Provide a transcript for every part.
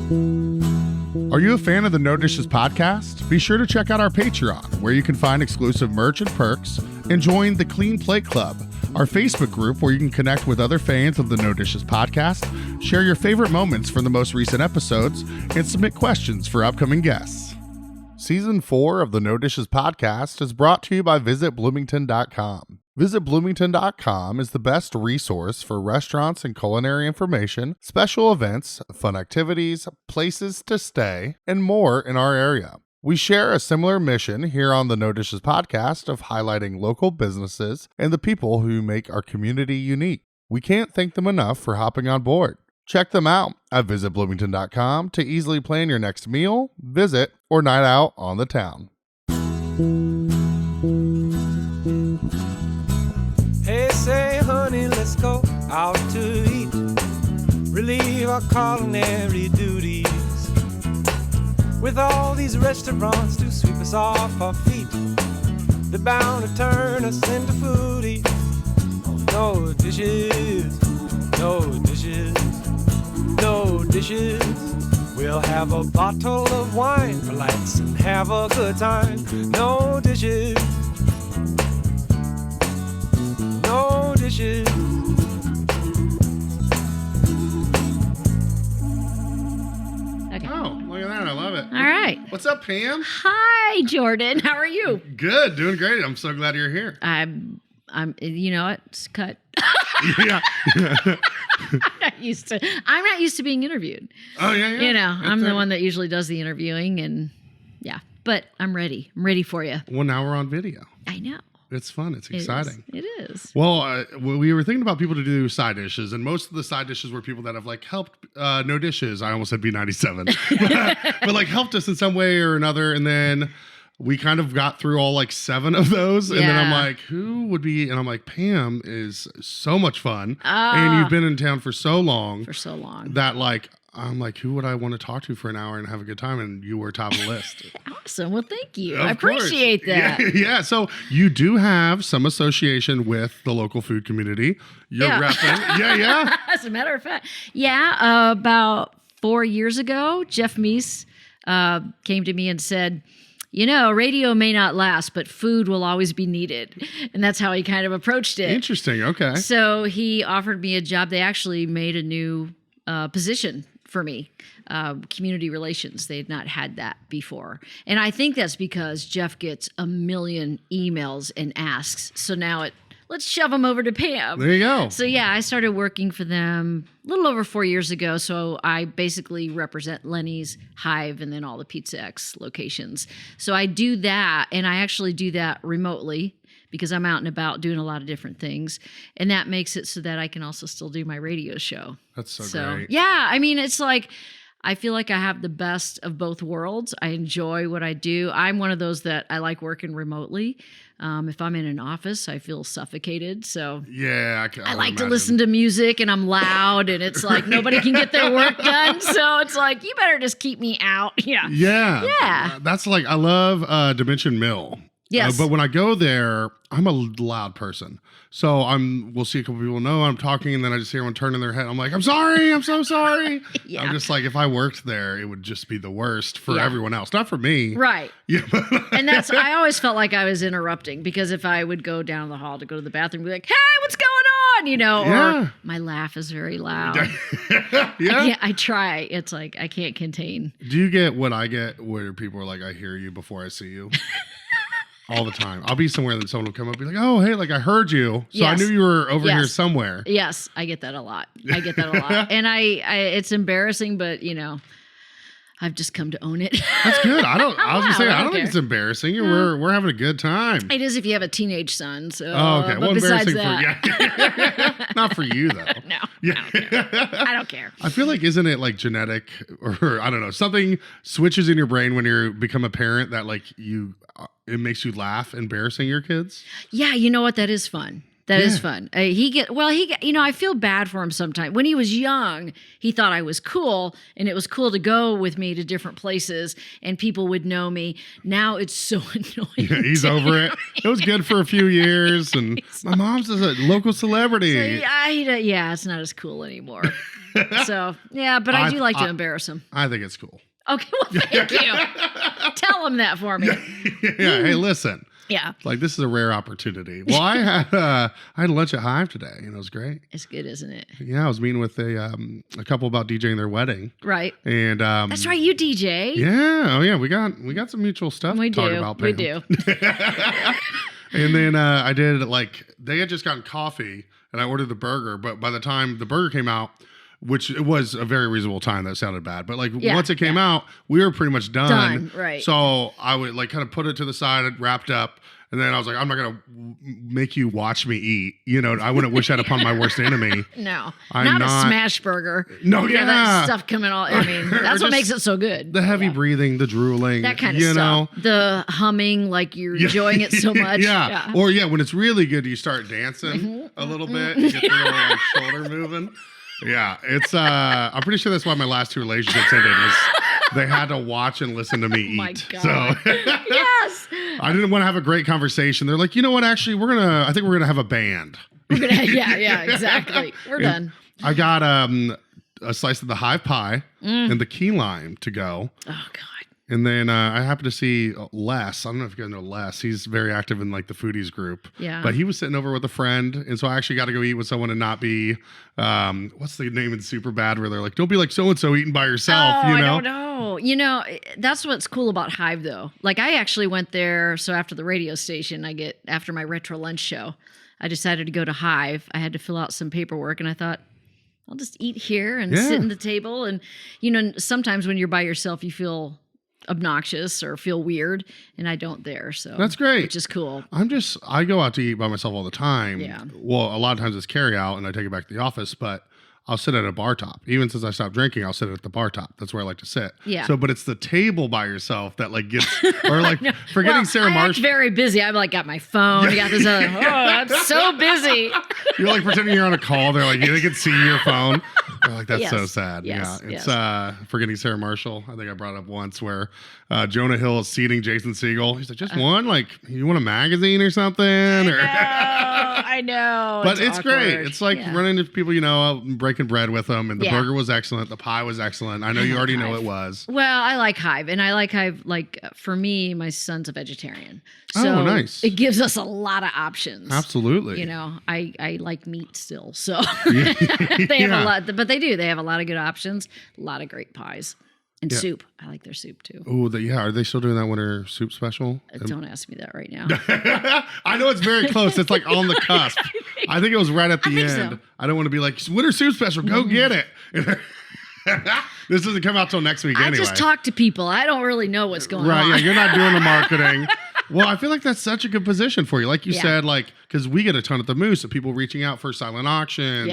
Are you a fan of the No Dishes Podcast? Be sure to check out our Patreon, where you can find exclusive merch and perks, and join the Clean Plate Club, our Facebook group where you can connect with other fans of the No Dishes Podcast, share your favorite moments from the most recent episodes, and submit questions for upcoming guests. Season 4 of the No Dishes Podcast is brought to you by VisitBloomington.com. VisitBloomington.com is the best resource for restaurants and culinary information, special events, fun activities, places to stay, and more in our area. We share a similar mission here on the No Dishes Podcast of highlighting local businesses and the people who make our community unique. We can't thank them enough for hopping on board. Check them out at visitbloomington.com to easily plan your next meal, visit, or night out on the town. Hey, say, honey, let's go out to eat. Relieve our culinary duties. With all these restaurants to sweep us off our feet, they're bound to turn us into foodies. No dishes, no dishes, no dishes. We'll have a bottle of wine, relax and have a good time. No dishes, no dishes. Okay. Oh, look at that. I love it. All right. What's up, Pam? Hi, Jordan. How are you? Good. Doing great. I'm so glad you're here. I'm you know what? It's cut. Yeah. I'm not used to being interviewed. Oh, yeah. You know, I'm the one that usually does the interviewing, and yeah, but I'm ready. I'm ready for you. Well, now we're on video. I know. It's fun. It's exciting. It is. Well, we were thinking about people to do side dishes, and most of the side dishes were people that have like helped No Dishes. I almost said B97, but like helped us in some way or another. And then we kind of got through all like 7 of those, and then I'm like, who would be? And I'm like, Pam is so much fun, and you've been in town for so long. That like. I'm like, who would I want to talk to for an hour and have a good time? And you were top of the list. Awesome. Well, thank you. Of I appreciate course. that. Yeah. So you do have some association with the local food community. You're repping. Yeah. As a matter of fact, about 4 years ago, Jeff Meese came to me and said, you know, radio may not last, but food will always be needed. And that's how he kind of approached it. Interesting. Okay. So he offered me a job. They actually made a new position for me, community relations. They had not had that before. And I think that's because Jeff gets a million emails and asks. So now let's shove them over to Pam. There you go. So yeah, I started working for them a little over 4 years ago. So I basically represent Lenny's, Hive, and then all the Pizza X locations. So I do that, and I actually do that remotely because I'm out and about doing a lot of different things. And that makes it so that I can also still do my radio show. That's so great. Yeah, I mean, it's like, I feel like I have the best of both worlds. I enjoy what I do. I'm one of those that I like working remotely. If I'm in an office, I feel suffocated. So yeah, I like to listen to music, and I'm loud, and it's like nobody can get their work done. So it's like, you better just keep me out. Yeah. That's like, I love Dimension Mill. Yes. But when I go there, I'm a loud person. So we'll see a couple people know I'm talking, and then I just hear everyone turning their head. I'm like, I'm sorry. I'm so sorry. Yeah. I'm just like, if I worked there, it would just be the worst for everyone else. Not for me. Right. Yeah. And I always felt like I was interrupting, because if I would go down the hall to go to the bathroom, be like, hey, what's going on? You know, or my laugh is very loud. I try. It's like, I can't contain. Do you get what I get where people are like, I hear you before I see you? All the time. I'll be somewhere and someone will come up and be like, oh, hey, like I heard you. So I knew you were over here somewhere. Yes, I get that a lot. And I it's embarrassing, but you know, I've just come to own it. That's good. I was gonna say, I don't think it's embarrassing. We're having a good time. It is if you have a teenage son. So okay. Well, embarrassing not for you though. No. Yeah. I don't care. I feel like, isn't it like genetic, or I don't know, something switches in your brain when you become a parent that like it makes you laugh embarrassing your kids? Yeah, you know what? That is fun. That is fun. I feel bad for him sometimes. When he was young, he thought I was cool, and it was cool to go with me to different places, and people would know me. Now it's so annoying. Yeah, he's over it. It was good for a few years, and my mom's a local celebrity. So, it's not as cool anymore. So, yeah, but I do like to embarrass him. I think it's cool. Okay, well, thank you. Tell him that for me. Yeah, hey, listen. Yeah. Like, this is a rare opportunity. Well, I had lunch at Hive today, and it was great. It's good, isn't it? Yeah, I was meeting with a couple about DJing their wedding. Right. And that's right, you DJ. Yeah. Oh, yeah. We got some mutual stuff to talk about. We do. And then I did, they had just gotten coffee, and I ordered the burger. But by the time the burger came out, which it was a very reasonable time, that sounded bad. But once it came out, we were pretty much done. Right. So I would kind of put it to the side, wrapped up. And then I was like, I'm not going to make you watch me eat. I wouldn't wish that upon my worst enemy. No, not a smash burger. No, yeah. That stuff coming all, that's what makes it so good. The heavy breathing, the drooling. That kind of stuff. The humming, like you're enjoying it so much. Yeah. Or when it's really good, you start dancing a little bit. You get the little shoulder moving. Yeah, it's I'm pretty sure that's why my last 2 relationships ended, was they had to watch and listen to me eat. Oh my God. So Yes. I didn't want to have a great conversation. They're like, you know what, actually I think we're gonna have a band. Yeah, exactly. We're done. I got a slice of the Hive pie and the key lime to go. Oh God. And then I happened to see Les. I don't know if you guys know Les. He's very active in the foodies group. Yeah. But he was sitting over with a friend. And so I actually got to go eat with someone and not be, what's the name in Superbad where they're like, don't be like so-and-so eating by yourself, I don't know. That's what's cool about Hive though. I actually went there. So after the radio station, after my retro lunch show, I decided to go to Hive. I had to fill out some paperwork and I thought, I'll just eat here and sit at the table. And, sometimes when you're by yourself, you feel obnoxious or feel weird, and I don't there. So that's great, which is cool. I go out to eat by myself all the time. Yeah. Well, a lot of times it's carry out and I take it back to the office, but I'll sit at a bar top. Even since I stopped drinking, I'll sit at the bar top. That's where I like to sit. Yeah. So, but it's the table by yourself that gets, or forgetting Sarah Marshall. I'm very busy. I'm got my phone. I got this other, I'm so busy. You're pretending you're on a call. They're like, they can see your phone. They're like, that's so sad. Yes, yeah. It's forgetting Sarah Marshall. I think I brought it up once where Jonah Hill is seating Jason Segel. He's like, just one? You want a magazine or something? I know. But it's great. It's running into people, breaking bread with them. And the burger was excellent. The pie was excellent. I know you already know it was. Well, I like Hive. And I like Hive, for me, my son's a vegetarian. So nice. It gives us a lot of options. Absolutely. I like meat still. So they have a lot, but they do. They have a lot of good options, a lot of great pies. And soup. I like their soup too. Oh, are they still doing that winter soup special? Don't ask me that right now. I know it's very close. It's on the cusp. I think it was right at the end. So. I don't want to be like, winter soup special, go get it. This doesn't come out till next week anyway. I just talk to people. I don't really know what's going on. Right, yeah, you're not doing the marketing. Well, I feel like that's such a good position for you. Like you said, because we get a ton at the Moose of people reaching out for silent auctions,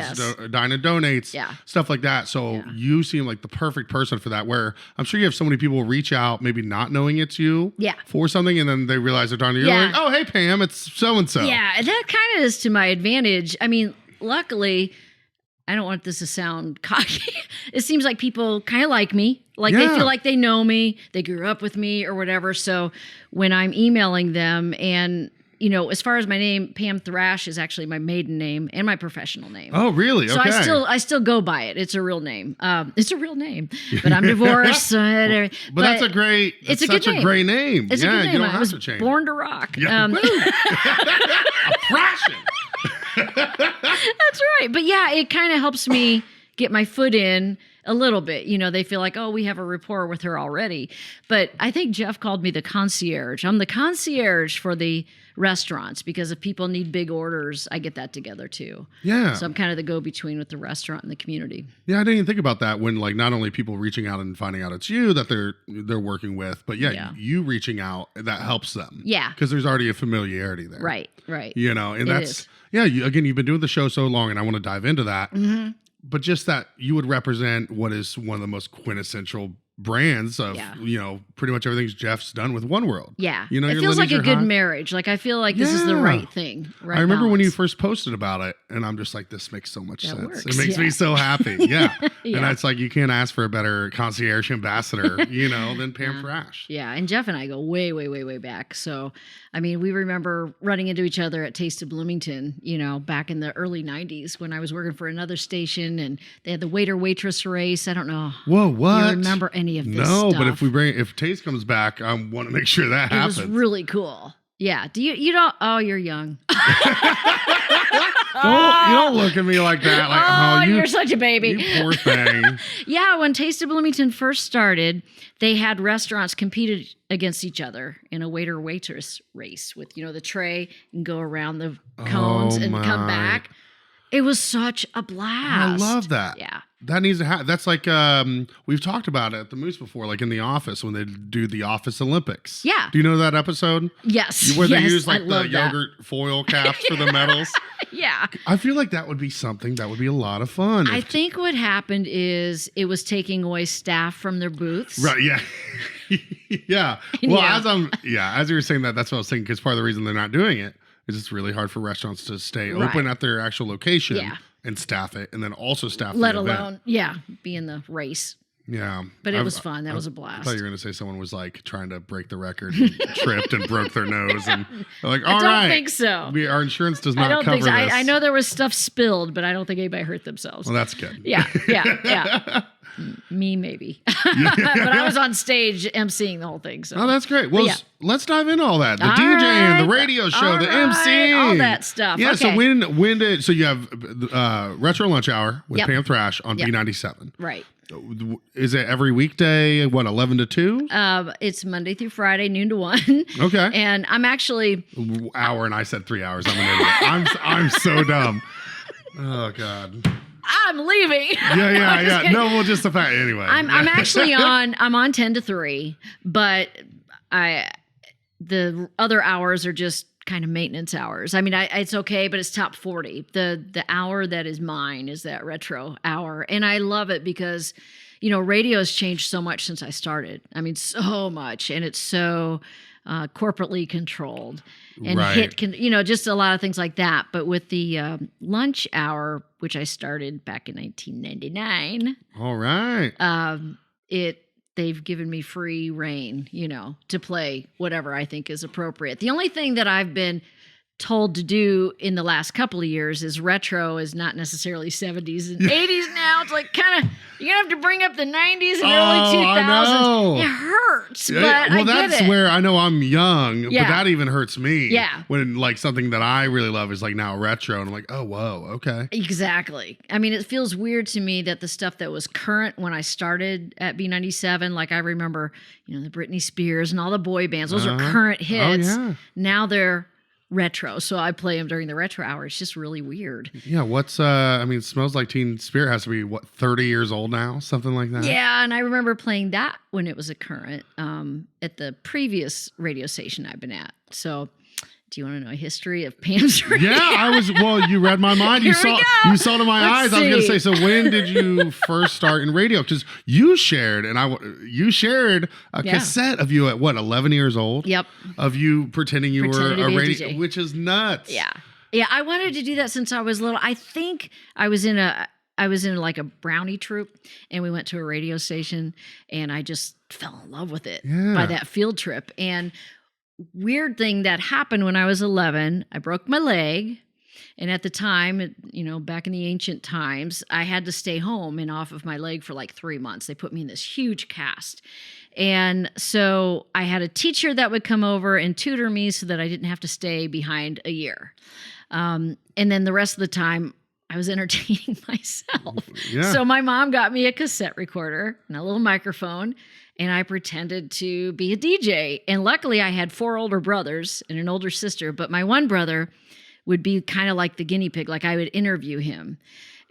dine and donates, stuff like that. So you seem like the perfect person for that, where I'm sure you have so many people reach out, maybe not knowing it's you for something, and then they realize they're talking to you. You're like, oh, hey, Pam, it's so-and-so. Yeah, that kind of is to my advantage. I mean, luckily, I don't want this to sound cocky. It seems like people kind of like me. They feel like they know me. They grew up with me or whatever. So when I'm emailing them and, as far as my name, Pam Thrash is actually my maiden name and my professional name. Oh, really? So okay. I still go by it. It's a real name. It's a real name, but I'm divorced. But that's a great, it's such a great name. It's a good name. You don't I have was to change born to rock. Yeah. I'm thrashing. That's right. But it kind of helps me get my foot in a little bit. They feel like, oh, we have a rapport with her already. But I think Jeff called me the concierge. I'm the concierge for the restaurants because if people need big orders, I get that together too. Yeah. So I'm kind of the go-between with the restaurant and the community. Yeah, I didn't even think about that when not only people reaching out and finding out it's you that they're working with, but you reaching out, that helps them. Yeah. Because there's already a familiarity there. Right. And that's, you've been doing the show so long and I want to dive into that. Mm-hmm. But just that you would represent what is one of the most quintessential brands of, Yeah. pretty much everything's Jeff's done with One World. Yeah. Your It feels like lineage a are good high. marriage. Like I feel like this is the Yeah. right thing. Right I remember when you balance. first posted about it, and I'm just like, this makes so much That sense. works, It makes yeah. me so happy. Yeah. Yeah. And it's like, you can't ask for a better concierge ambassador, than Pam Thrash. Yeah, and Jeff and I go way, way, way, way back. So, I mean, we remember running into each other at Taste of Bloomington, back in the early 90s when I was working for another station and they had the waiter-waitress race. I don't know. Whoa, what? You remember any of this No, stuff? but if Taste comes back, I want to make sure that It happens. was really cool. Yeah. Do you don't? Oh, you're young. You don't look at me like that. Like, you're such a baby. You poor thing. Yeah, when Taste of Bloomington first started, they had restaurants competed against each other in a waiter-waitress race with, the tray and go around the cones and come my. back. It was such a I blast. love that. Yeah. That needs to happen. That's like we've talked about it at the Moose before, like in The Office when they do the Office Olympics. Yeah. Do you know that episode? Yes. Where they yes, use I like the love that. yogurt foil caps for the medals. Yeah. I feel like that would be something that would be a lot of fun. I think what happened is it was taking away staff from their booths. Right. Yeah. Yeah. Well, Yeah. as you were saying that, that's what I was thinking. Because part of the reason they're not doing it is it's really hard for restaurants to stay open at their actual location and staff it, and then also staff Let the event. alone, be in the race. Yeah. But it was fun. That was a blast. I thought you were going to say someone was like trying to break the record and tripped and broke their nose. And they're like, all right. I don't think so. Our insurance does I not don't cover think so. this. I know there was stuff spilled, but I don't think anybody hurt themselves. Well, that's good. Yeah. Me, maybe. But I was on stage emceeing the whole thing. So. Oh, that's great. Well, let's dive into all that. The All DJing, right. the radio show, All the right. MC. All that stuff. Yeah, Okay. so so you have Retro Lunch Hour with Yep. Pam Thrash on Yep. B97. Right. Is it every weekday, 11 to 2? It's Monday through Friday, noon to 1. Okay. And I'm actually... Hour, and I said 3 hours. I'm an idiot. I'm so dumb. Oh, God. I'm leaving. Yeah. No, well, just the fact. Anyway. I'm actually on 10 to 3, but the other hours are just kind of maintenance hours. I mean, it's okay, but it's top 40. The hour that is mine is that retro hour. And I love it because, radio has changed so much since I started. I mean, so much. And it's so corporately controlled and Right. just a lot of things like that. But with the lunch hour, which I started back in 1999, All right. they've given me free reign, to play whatever I think is appropriate. The only thing that I've been told to do in the last couple of years is retro is not necessarily 70s and 80s now. It's like kind of, you're going to have to bring up the 90s and early 2000s. I know. It hurts, but Well, I get that's it. where I know I'm young, but Yeah. that even hurts me. Yeah. When like something that I really love is like now retro, and I'm like, oh, whoa, okay. Exactly. I mean, it feels weird to me that the stuff that was current when I started at B97, like I remember, the Britney Spears and all the boy bands, those are current hits. Oh, yeah. Now they're retro. So I play them during the retro hour. It's just really weird. Yeah, it Smells Like Teen Spirit has to be, 30 years old now? Something like that? Yeah, and I remember playing that when it was a current at the previous radio station I've been at. So do you want to know a history of Pam's radio? Yeah, you read my mind. Here we go. You saw to my eyes. Let's I was going to see. say, so when did you first start in radio? Because you shared a Yeah. cassette of you at 11 years old? Yep. Of you pretending you Pretending to were a be a radio, DJ. which is nuts. Yeah. Yeah, I wanted to do that since I was little. I think I was in like a brownie troupe, and we went to a radio station, and I just fell in love with it by that field trip. And weird thing that happened when I was 11, I broke my leg. And at the time, back in the ancient times, I had to stay home and off of my leg for like 3 months. They put me in this huge cast. And so I had a teacher that would come over and tutor me so that I didn't have to stay behind a year. And then the rest of the time, I was entertaining myself. Yeah. So my mom got me a cassette recorder and a little microphone, and I pretended to be a DJ. And luckily, I had 4 older brothers and an older sister, but my one brother would be kind of like the guinea pig. Like I would interview him,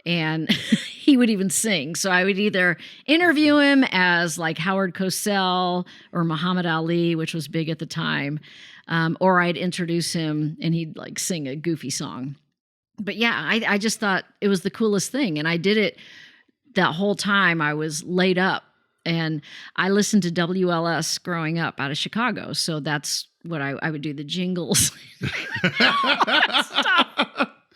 and he would even sing. So I would either interview him as like Howard Cosell or Muhammad Ali, which was big at the time, or I'd introduce him and he'd like sing a goofy song. But yeah, I just thought it was the coolest thing. And I did it that whole time I was laid up And I listened to WLS growing up out of Chicago. So that's what I would do, the jingles. Stuff.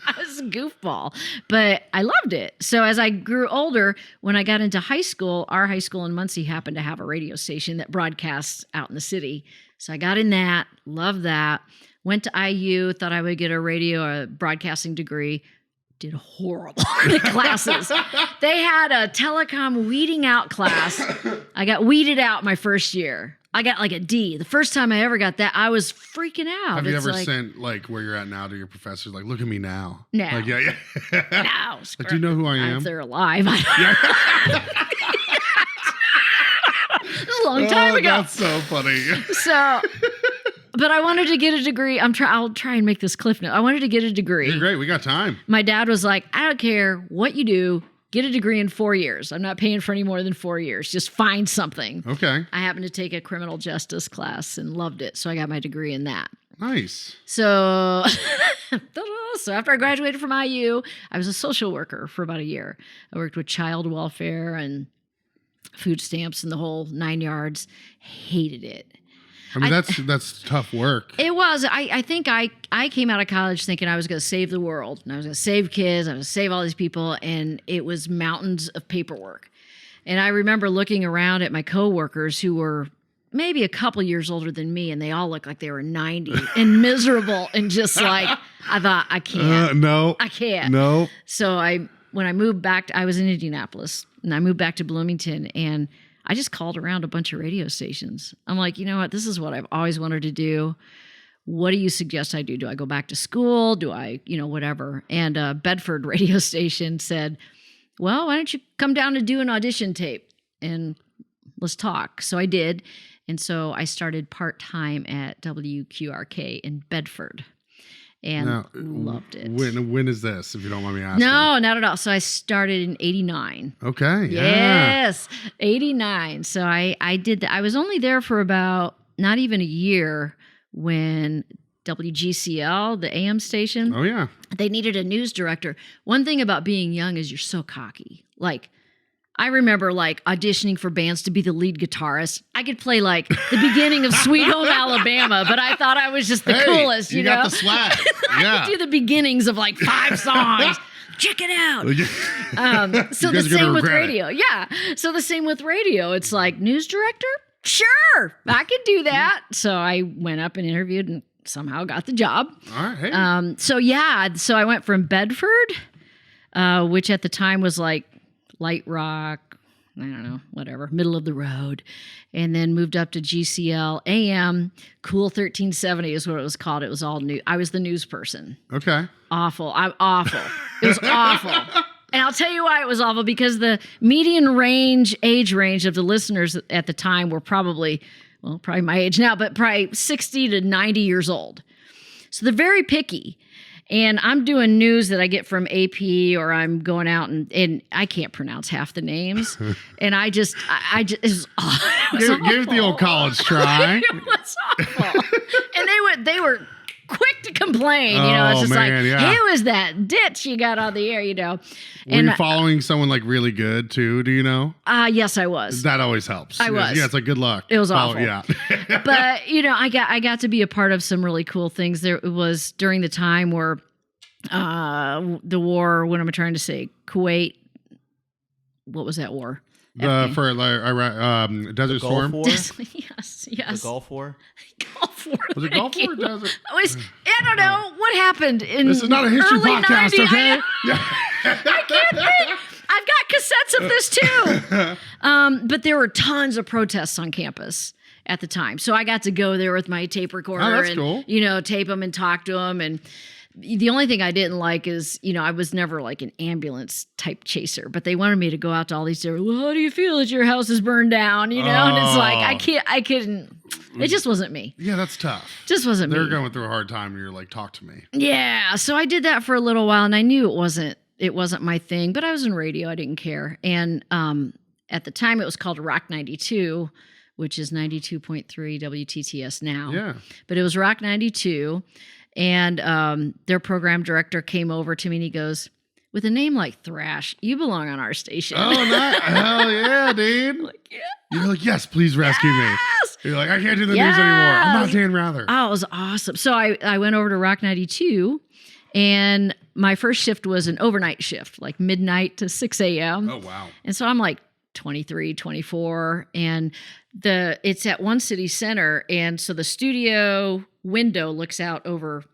I was a goofball, but I loved it. So as I grew older, when I got into high school, our high school in Muncie happened to have a radio station that broadcasts out in the city. So I got in that, loved that, went to IU, thought I would get a broadcasting degree. Did horrible in the classes. They had a telecom weeding out class. I got weeded out my first year. I got like a D. The first time I ever got that, I was freaking out. Have you ever sent like where you're at now to your professors? Like, look at me now. No. Like, yeah. No. Like, do you know who I am? If they're alive. This is a long time ago. That's so funny. So, but I wanted to get a degree. I'll try and make this cliff note. I wanted to get a degree. You're great. We got time. My dad was like, I don't care what you do. Get a degree in 4 years. I'm not paying for any more than 4 years. Just find something. Okay. I happened to take a criminal justice class and loved it. So I got my degree in that. Nice. So, so after I graduated from IU, I was a social worker for about a year. I worked with child welfare and food stamps and the whole 9 yards. Hated it. I mean, that's tough work. It was. I think I came out of college thinking I was going to save the world. And I was going to save kids. I was going to save all these people. And it was mountains of paperwork. And I remember looking around at my coworkers who were maybe a couple years older than me. And they all looked like they were 90 and miserable. And just like, I thought, I can't. No. I can't. No. So when I moved back, I was in Indianapolis. And I moved back to Bloomington. And I just called around a bunch of radio stations. I'm like, you know what? This is what I've always wanted to do. What do you suggest I do? Do I go back to school? Do I, whatever? And a Bedford radio station said, well, why don't you come down and do an audition tape and let's talk. So I did. And so I started part-time at WQRK in Bedford. And loved it. When is this, if you don't mind me asking? No, not at all. So I started in 89. Okay. Yeah. Yes, 89. So I did that. I was only there for about not even a year when WGCL, the AM station. Oh, yeah. They needed a news director. One thing about being young is you're so cocky. Like, I remember like auditioning for bands to be the lead guitarist. I could play like the beginning of Sweet Home Alabama, but I thought I was just the coolest, you know? got the swag. I could do the beginnings of like 5 songs. Check it out. So the same with radio. Yeah. So the same with radio. It's like, news director? Sure, I could do that. So I went up and interviewed and somehow got the job. All right. Hey. So I went from Bedford, which at the time was like light rock, I don't know, whatever, middle of the road, and then moved up to GCL AM. Cool 1370 is what it was called. It was all new. I was the news person. Okay. Awful. I'm awful. It was awful. And I'll tell you why it was awful, because the median age range of the listeners at the time were probably my age now, but probably 60 to 90 years old. So they're very picky. And I'm doing news that I get from AP, or I'm going out and I can't pronounce half the names. And it was Give it the old college try. It was awful. And they were quick to complain. It's just who is that ditch you got on the air, Were you following someone like really good too? Do you know? Yes, I was. That always helps. I was. Yeah, it's like good luck. It was awful. Yeah. But I got to be a part of some really cool things. There was during the time where the war. What am I trying to say? Kuwait. What was that war? For Desert Storm. Yes. The Gulf War. Gulf War. Was it Gulf War? Or Desert? I don't know what happened in. This is not a history early podcast, 90s. okay? I can't think. I've got cassettes of this too. But there were tons of protests on campus at the time, so I got to go there with my tape recorder cool. tape them and talk to them. And the only thing I didn't like is, I was never like an ambulance type chaser, but they wanted me to go out to all these different, well, how do you feel that your house is burned down? And it's like, I couldn't, it just wasn't me. Yeah, that's tough. Just wasn't me. They're going through a hard time and you're like, talk to me. Yeah. So I did that for a little while and I knew it wasn't my thing, but I was in radio. I didn't care. And at the time it was called Rock 92, which is 92.3 WTTS now. Yeah. But it was Rock 92. And their program director came over to me and he goes, with a name like Thrash, you belong on our station. Oh, hell yeah, dude. I'm like, yeah. You're like, yes, please rescue me. Yes! You're like, I can't do the news anymore. I'm not Dan Rather. Oh, it was awesome. So I went over to Rock 92, and my first shift was an overnight shift, like midnight to 6 a.m. Oh, wow. And so I'm like 23, 24, and it's at One City Center, and so the studio window looks out over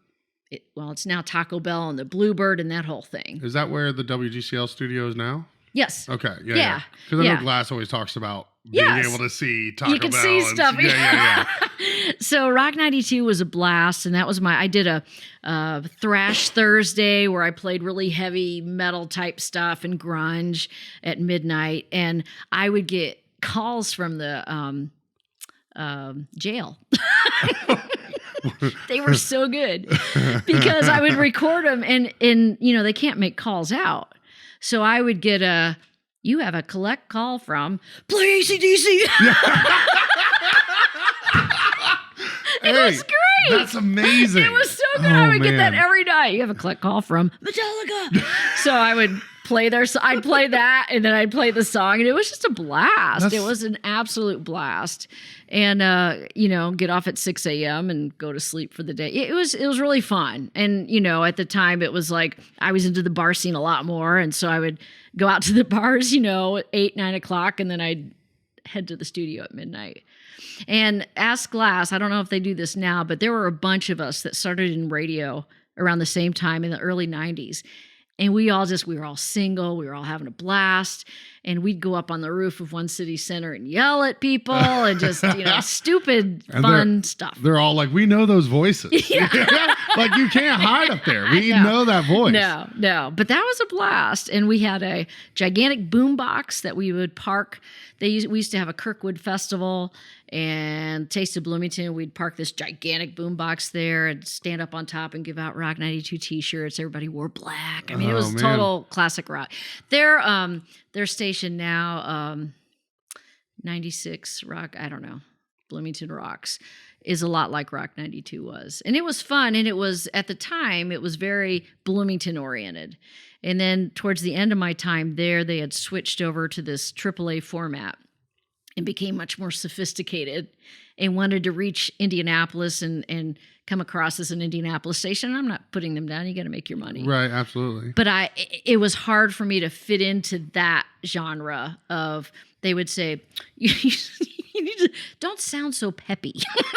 it's now Taco Bell and the Bluebird and that whole thing. Is that where the WGCL studio is now? Yes. Okay. Yeah. Because I know Glass always talks about being able to see Taco Bell. You can see stuff. Yeah. So Rock 92 was a blast, and that was I did a Thrash Thursday where I played really heavy metal type stuff and grunge at midnight, and I would get calls from the jail. They were so good because I would record them, and they can't make calls out. So I would get you have a collect call from play AC/DC. It was great. That's amazing. It was so good. I would get that every night. You have a collect call from Metallica. So I would play I'd play that, and then I'd play the song, and it was just a blast. It was an absolute blast. And get off at 6 a.m. and go to sleep for the day. It was really fun. And at the time it was like I was into the bar scene a lot more, and so I would go out to the bars, at 8, 9 o'clock, and then I'd head to the studio at midnight. And Ask Glass, I don't know if they do this now, but there were a bunch of us that started in radio around the same time in the early 90s. And we were all single. We were all having a blast. And we'd go up on the roof of One City Center and yell at people and just, stupid, fun stuff. They're all like, we know those voices. Yeah. Like, you can't hide up there. We know that voice. No. But that was a blast. And we had a gigantic boom box that we would park. We used to have a Kirkwood Festival and Taste of Bloomington. We'd park this gigantic boom box there and stand up on top and give out Rock 92 t-shirts. Everybody wore black. I mean, it was total classic rock. Their station now, 96 Rock, I don't know, Bloomington Rocks, is a lot like Rock 92 was. And it was fun. And it was, at the time, it was very Bloomington oriented. And then towards the end of my time there, they had switched over to this AAA format and became much more sophisticated and wanted to reach Indianapolis and come across as an Indianapolis station. I'm not putting them down. You got to make your money. Right, absolutely. But it was hard for me to fit into that genre of, they would say, you need to, don't sound so peppy.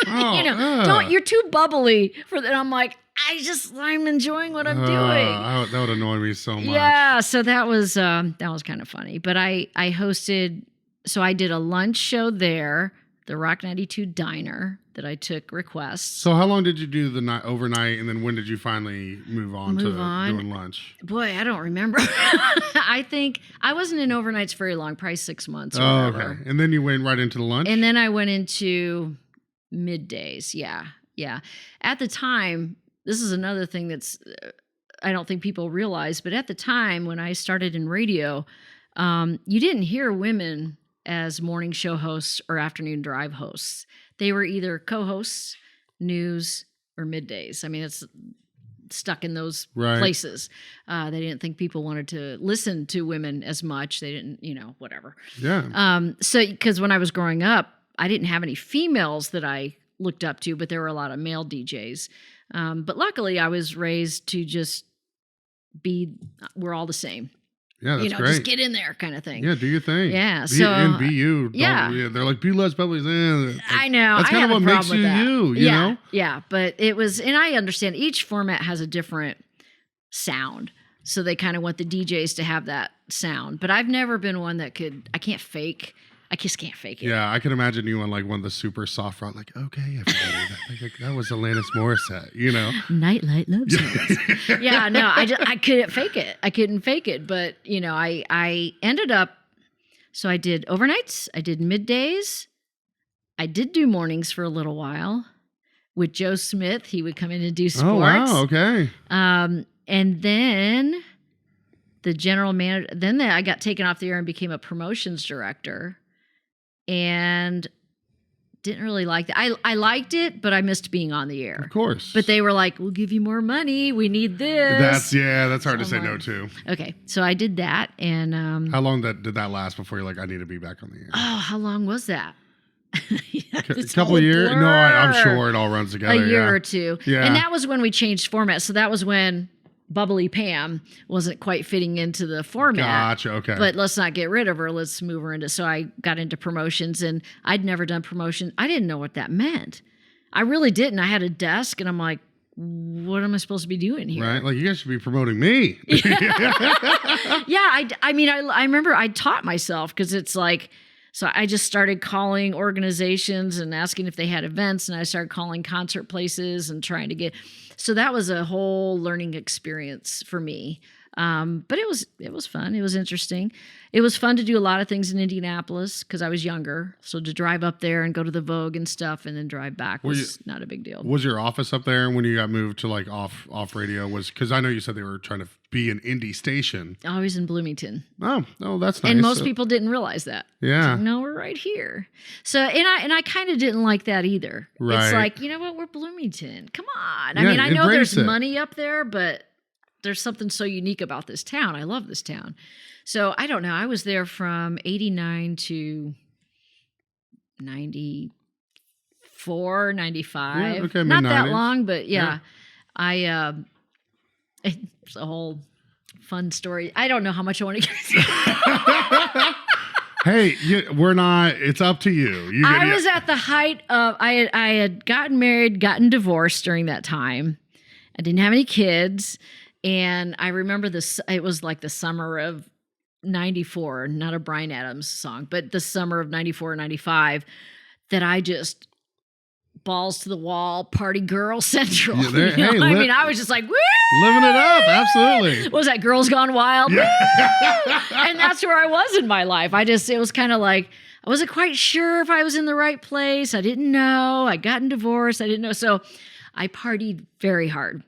You're too bubbly for that. I'm like, I'm enjoying what I'm doing. That would annoy me so much. Yeah, so that was kind of funny. But I hosted, so I did a lunch show there, the Rock 92 Diner, that I took requests. So how long did you do the night overnight, and then when did you finally move on to doing lunch? Boy, I don't remember. I think I wasn't in overnights very long, probably 6 months. Okay. And then you went right into the lunch? And then I went into middays. Yeah. At the time, this is another thing that's, I don't think people realize, but at the time when I started in radio, you didn't hear women as morning show hosts or afternoon drive hosts. They were either co-hosts, news, or middays. I mean, it's stuck in those places. They didn't think people wanted to listen to women as much. They didn't, whatever. Yeah. So, because when I was growing up, I didn't have any females that I looked up to, but there were a lot of male DJs. But luckily, I was raised to just we're all the same. Yeah, that's great. Just get in there kind of thing. Yeah, do your thing. Yeah. Be you. Yeah. They're like, be less bubbly. I know. That's kind of what makes you, you know? Yeah, but it was, and I understand each format has a different sound. So they kind of want the DJs to have that sound. But I've never been one that I just can't fake it. Yeah, I can imagine you on like one of the super soft rock, like, okay, everybody, that was Alanis Morissette, Nightlight love songs. Yeah, no, I couldn't fake it. I couldn't fake it. But, I ended up, so I did overnights, I did middays, I did do mornings for a little while with Joe Smith. He would come in and do sports. Oh, wow, okay. And then the general manager, I got taken off the air and became a promotions director. And didn't really like that. I liked it, but I missed being on the air. Of course. But they were like, we'll give you more money. We need this. That's hard to say no to. Okay. So I did that. And how long did that last before you're like, I need to be back on the air? Oh, how long was that? A couple of years? No, I'm sure it all runs together. A year or two. Yeah. And that was when we changed format. So that was when Bubbly Pam wasn't quite fitting into the format. Gotcha. Okay. But let's not get rid of her. Let's move her into. So I got into promotions, and I'd never done promotion. I didn't know what that meant. I really didn't. I had a desk, and I'm like, what am I supposed to be doing here? Right. Like, you guys should be promoting me. Yeah. I mean, I remember I taught myself, because it's like, so I just started calling organizations and asking if they had events, and I started calling concert places and trying to get. So that was a whole learning experience for me. But it was fun. It was interesting. It was fun to do a lot of things in Indianapolis because I was younger. So to drive up there and go to the Vogue and stuff and then drive back was not a big deal. Was your office up there when you got moved to like off radio? Was because I know you said they were trying to be an indie station. Always in Bloomington. Oh, that's nice. And most people didn't realize that. Yeah. Like, no, we're right here. So and I kind of didn't like that either. Right. It's like, you know what, we're Bloomington. Come on. Yeah, I mean, I know there's it. money up there, but there's something so unique about this town. I love this town. So I don't know. I was there from 89 to 94, 95. Yeah, okay, not mid-90s. that long, but yeah. It's a whole fun story. I don't know how much I want to get into. Hey, we're not. It's up to you. I was at the height of. I had gotten married, gotten divorced during that time. I didn't have any kids, and I remember this. It was like the summer of '94, not a Bryan Adams song, but the summer of '94, '95. That I just balls to the wall, party girl central. Yeah, I mean, I was just like, woo! Living it up, absolutely. What was that, Girls Gone Wild? Yeah. And that's where I was in my life. It was kind of like, I wasn't quite sure if I was in the right place. I didn't know. I gotten divorced. I didn't know. So I partied very hard.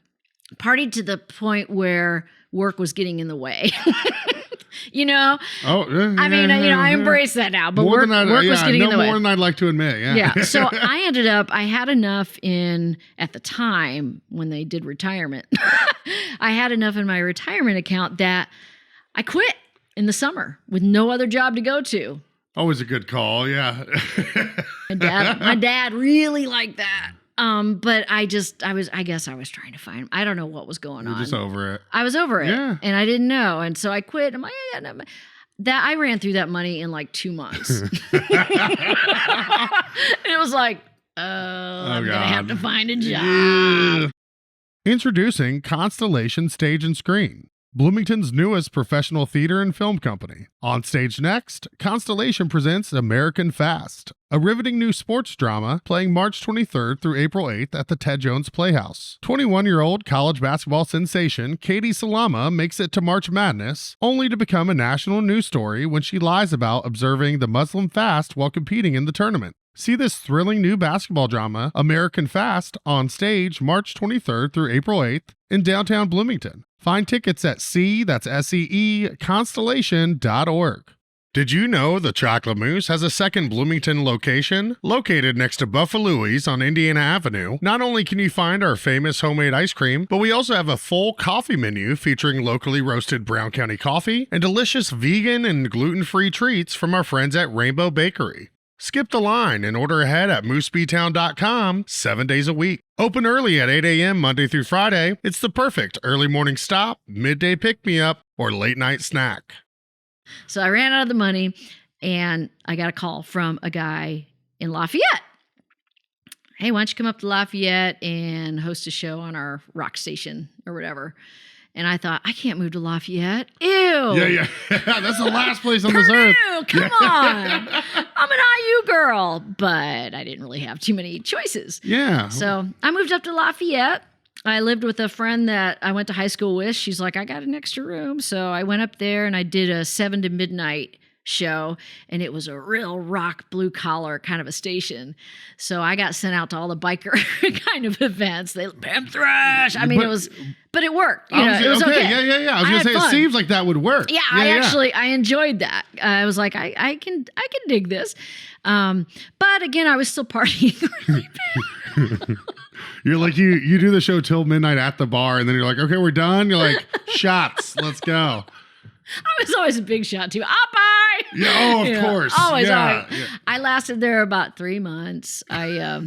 Partied to the point where work was getting in the way. You know? Oh, yeah, I mean, I embrace that now, but work was getting in the way. More than I'd like to admit, yeah. Yeah. So I had enough at the time when they did retirement, I had enough in my retirement account that I quit in the summer with no other job to go to. Always a good call, yeah. My dad really liked that. But I guess I was trying to find, I don't know what was going on. You're just over it. I was over it. Yeah. And I didn't know. And so I quit. I'm like, yeah, no. That I ran through that money in like 2 months. And it was like, I'm going to have to find a job. Yeah. Introducing Constellation Stage and Screen, Bloomington's newest professional theater and film company. On stage next, Constellation presents American Fast, a riveting new sports drama playing March 23rd through April 8th at the Ted Jones Playhouse. 21-year-old college basketball sensation Katie Salama makes it to March Madness, only to become a national news story when she lies about observing the Muslim fast while competing in the tournament. See this thrilling new basketball drama, American Fast, on stage March 23rd through April 8th in downtown Bloomington. Find tickets at constellation.org. Did you know the Chocolate Mousse has a second Bloomington location? Located next to Buffalo's on Indiana Avenue, not only can you find our famous homemade ice cream, but we also have a full coffee menu featuring locally roasted Brown County coffee and delicious vegan and gluten-free treats from our friends at Rainbow Bakery. Skip the line and order ahead at moosebtown.com 7 days a week. Open early at 8 a.m. Monday through Friday. It's the perfect early morning stop, midday pick-me-up, or late night snack. So I ran out of the money, and I got a call from a guy in Lafayette. Hey, why don't you come up to Lafayette and host a show on our rock station or whatever? And I thought, I can't move to Lafayette. Ew. Yeah. That's the last place on this earth. Come on. I'm an IU girl. But I didn't really have too many choices. Yeah. So I moved up to Lafayette. I lived with a friend that I went to high school with. She's like, I got an extra room. So I went up there and I did a 7 to midnight show, and it was a real rock blue collar kind of a station. So I got sent out to all the biker kind of events. Pam Thrash. I mean, but it worked. You know, it was okay. Yeah. I was gonna say it seems like that would work. Yeah, I enjoyed that. I was like, I can dig this. But again, I was still partying really bad. You're like, you do the show till midnight at the bar, and then you're like, okay, we're done. You're like, shots, let's go. I was always a big shot too. Bye. Yeah, of course. Always. Yeah. I lasted there about 3 months. I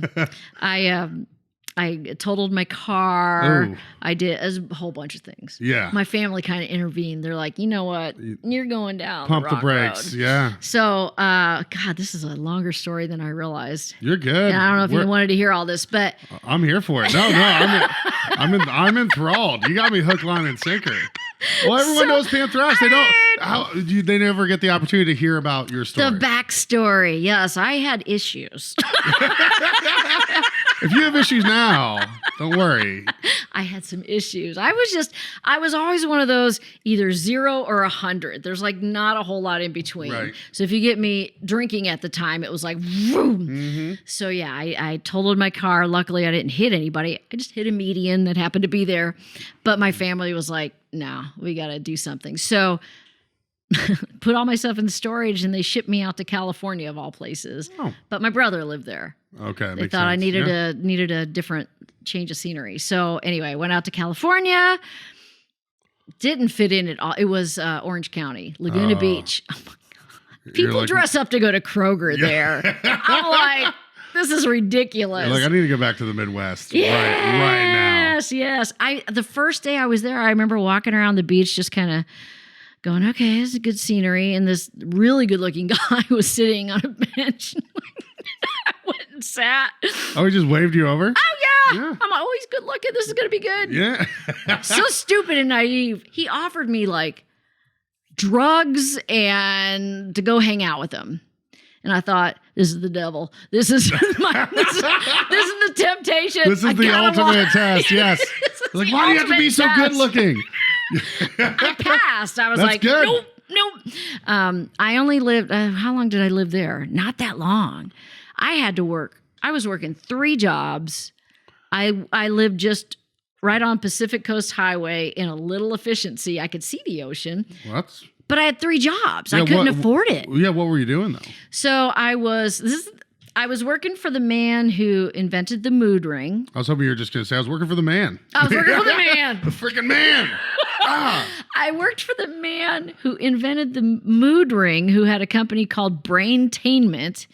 totaled my car. Ooh. I did a whole bunch of things. Yeah. My family kind of intervened. They're like, you know what? You're going down. Pump the rock brakes. road. Yeah. So, God, this is a longer story than I realized. You're good. And I don't know if you wanted to hear all this, but I'm here for it. No, I'm enthralled. You got me hook, line, and sinker. Well, everyone knows Pam Thrash. They never get the opportunity to hear about your story. The backstory. Yes, I had issues. If you have issues now, don't worry. I had some issues. I was always one of those either 0 or 100. There's like not a whole lot in between. Right. So if you get me drinking at the time, it was like, vroom. Mm-hmm. So yeah, I totaled my car. Luckily, I didn't hit anybody. I just hit a median that happened to be there. But my family was like, no, we got to do something. So put all my stuff in storage, and they shipped me out to California of all places. Oh. But my brother lived there. Okay, They thought I needed a different change of scenery. So anyway, went out to California. Didn't fit in at all. It was Orange County, Laguna Beach. Oh my God. People dress up to go to Kroger there. I'm like, this is ridiculous. You're like, I need to go back to the Midwest right now. Yes. The first day I was there, I remember walking around the beach, just kind of going, okay, this is good scenery. And this really good looking guy was sitting on a bench. I went and sat. Oh, he just waved you over? Oh, yeah. I'm like, oh, he's good looking. This is going to be good. Yeah. So stupid and naive. He offered me like drugs and to go hang out with him. And I thought, this is the devil. This is the temptation. This is the ultimate test. Yes. Like, why do you have to be so good looking? I passed. I was That's like, good. nope. I only lived, how long did I live there? Not that long. I had to work. I was working 3 jobs. I lived just right on Pacific Coast Highway in a little efficiency. I could see the ocean. But I had 3 jobs. I couldn't afford it. Yeah, what were you doing though? So I was working for the man who invented the mood ring. I was hoping you were just going to say I was working for the man. I was working for the man. The freaking man. I worked for the man who invented the mood ring, who had a company called Braintainment.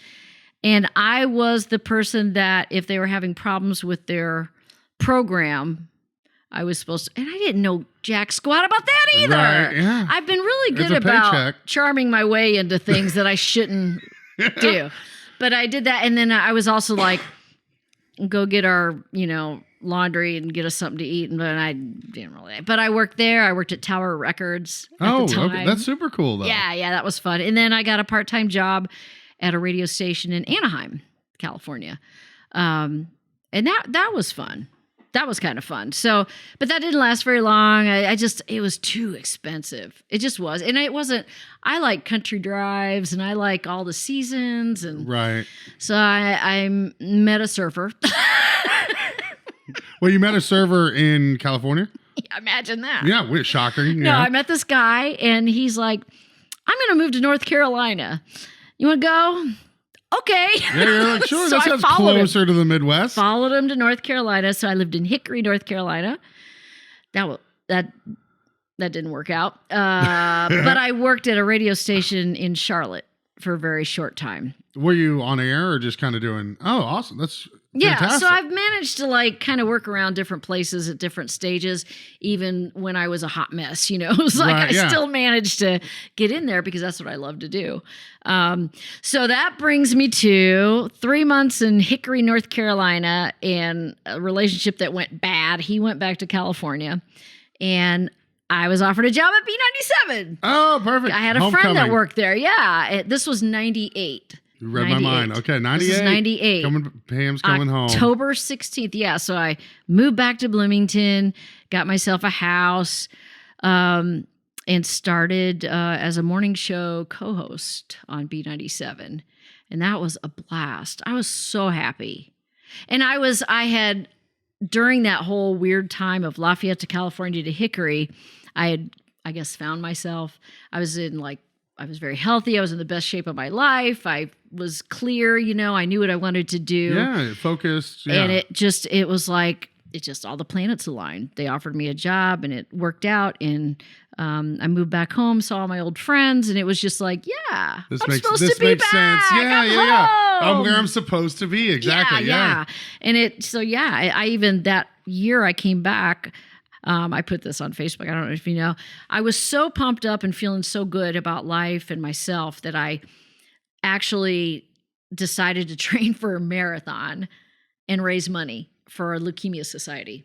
And I was the person that if they were having problems with their program, I was supposed to, and I didn't know jack squat about that either. Right, yeah. I've been really good It's a about paycheck. charming my way into things that I shouldn't do. But I did that. And then I was also like, go get our, laundry and get us something to eat. And I didn't really, but I worked there. I worked at Tower Records at the time. Okay. That's super cool though. Yeah, that was fun. And then I got a part-time job at a radio station in Anaheim, California. And that was fun. That was kind of fun. So, but that didn't last very long. It was too expensive. It just was. And it wasn't, I like country drives and I like all the seasons. And right. So I met a surfer. Well, you met a server in California? Yeah, imagine that. Yeah, shocking. No, yeah. I met this guy and he's like, I'm going to move to North Carolina. You want to go? Okay. Yeah, you're like, sure, So that I sounds followed closer to the Midwest. Followed him to North Carolina. So I lived in Hickory, North Carolina. That didn't work out. But I worked at a radio station in Charlotte for a very short time. Were you on air or just kind of doing, oh, awesome. That's Yeah, fantastic. so I've managed to kind of work around different places at different stages, even when I was a hot mess, It was like Right, I still managed to get in there because that's what I love to do. So that brings me to 3 months in Hickory, North Carolina, and a relationship that went bad. He went back to California, and I was offered a job at B97. Oh, perfect. I had a friend that worked there. Yeah, this was 98. You read my mind. Okay, 98. This is 98. Pam's coming home. October 16th. Yeah, so I moved back to Bloomington, got myself a house. and started as a morning show co-host on B97. And that was a blast. I was so happy. And I had, during that whole weird time of Lafayette to California to Hickory, I had, I guess, found myself. I was very healthy. I was in the best shape of my life. I was clear, I knew what I wanted to do. Yeah, focused. Yeah. And it was like, all the planets aligned. They offered me a job and it worked out. And I moved back home, saw all my old friends, and it was just like, yeah, this I'm makes supposed to be sense. back. Yeah. I'm where I'm supposed to be. Exactly. Yeah. And I even that year I came back. I put this on Facebook. I don't know if you know. I was so pumped up and feeling so good about life and myself that I actually decided to train for a marathon and raise money for a leukemia society.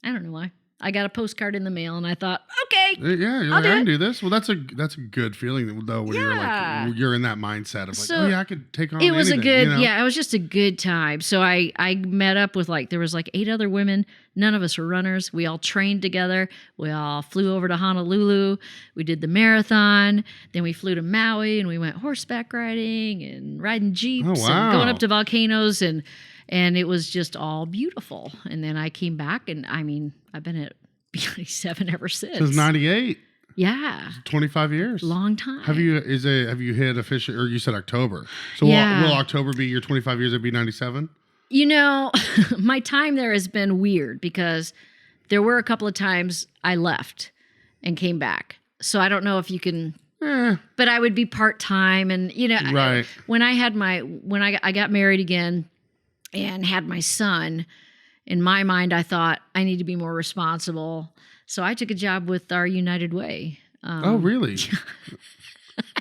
I don't know why. I got a postcard in the mail and I thought, okay. Yeah, you're like, I can do this. Well, that's a good feeling though when you're in that mindset of like, I could take on anything. It was it was just a good time. So I met up with there was 8 other women. None of us were runners. We all trained together. We all flew over to Honolulu. We did the marathon. Then we flew to Maui and we went horseback riding and riding Jeeps and going up to volcanoes and it was just all beautiful. And then I came back and I've been at B97 ever since. Since 98. Yeah. 25 years. Long time. Have you hit official, or you said October. So will October be your 25 years at B97? My time there has been weird because there were a couple of times I left and came back. So I don't know if you can, but I would be part-time and, right. When I got married again and had my son, in my mind, I thought I need to be more responsible. So I took a job with our United Way. Oh, really?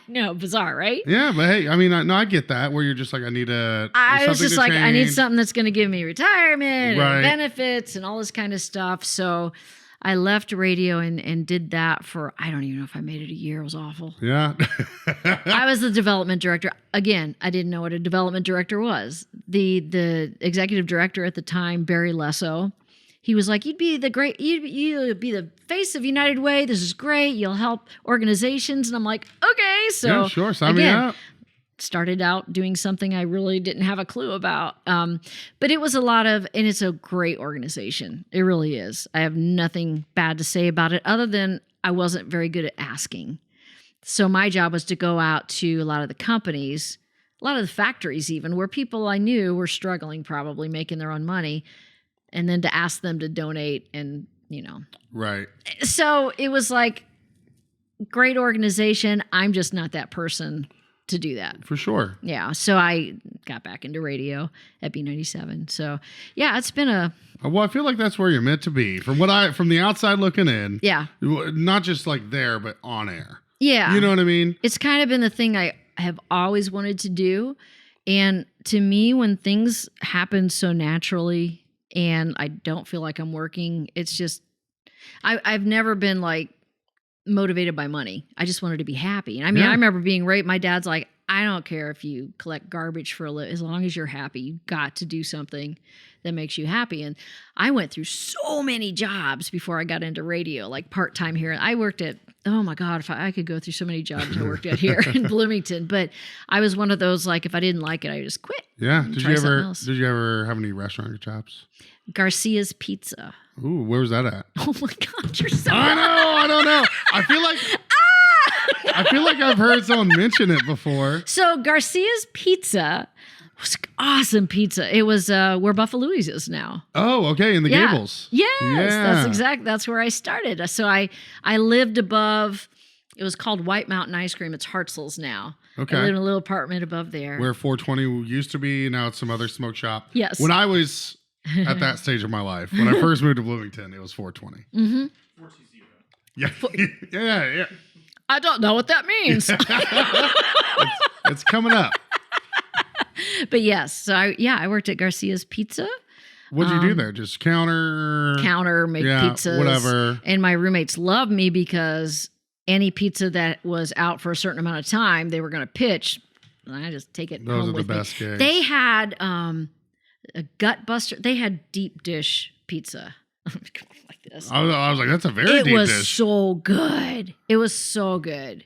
No, bizarre, right? Yeah, but hey, I get that where you're just like, I need I need something that's going to give me retirement and benefits and all this kind of stuff. So I left radio and did that for, I don't even know if I made it a year. It was awful. Yeah. I was the development director. Again, I didn't know what a development director was. The executive director at the time, Barry Lesso, he was like, you'd be the face of United Way. This is great. You'll help organizations. And I'm like, okay. So yeah, sure. Sign me up. Started out doing something I really didn't have a clue about. But it was and it's a great organization. It really is. I have nothing bad to say about it other than I wasn't very good at asking. So my job was to go out to a lot of the companies, a lot of the factories even, where people I knew were struggling, probably making their own money, and then to ask them to donate and, Right. So it was like, great organization. I'm just not that person to do that. For sure. Yeah. So I got back into radio at B97. So yeah, it's been well, I feel like that's where you're meant to be from the outside looking in. Yeah. Not just like there, but on air. Yeah. You know what I mean? It's kind of been the thing I have always wanted to do. And to me, when things happen so naturally and I don't feel like I'm working, it's just, I've never been motivated by money. I just wanted to be happy. And I remember being my dad's like, I don't care if you collect garbage for a living, as long as you're happy, you got to do something that makes you happy. And I went through so many jobs before I got into radio, part-time here. I worked at, oh my God, if I could go through so many jobs I worked at here in Bloomington. But I was one of those, if I didn't like it, I just quit. Yeah. Did you ever have any restaurant jobs? Garcia's Pizza. Ooh, where was that at? Oh my God, you're so I don't know. I feel like I've heard someone mention it before. So Garcia's Pizza was awesome pizza. It was where Buffalo's is now. Oh, okay, in the Gables. Yes, that's where I started. So I lived above, it was called White Mountain Ice Cream. It's Hartzell's now. Okay. I lived in a little apartment above there. Where 420 used to be, now it's some other smoke shop. Yes. When I was at that stage of my life, when I first moved to Bloomington, it was 420. Mm-hmm. 420. Yeah. I don't know what that means. it's coming up. But yes, so I worked at Garcia's Pizza. What'd you do there? Just counter, make pizzas. Whatever. And my roommates loved me because any pizza that was out for a certain amount of time, they were going to pitch. And I just take it home with me. Those are the best gigs. They had a gut buster. They had deep dish pizza. Like this. I was like, that's a very It deep was dish. so good. It was so good.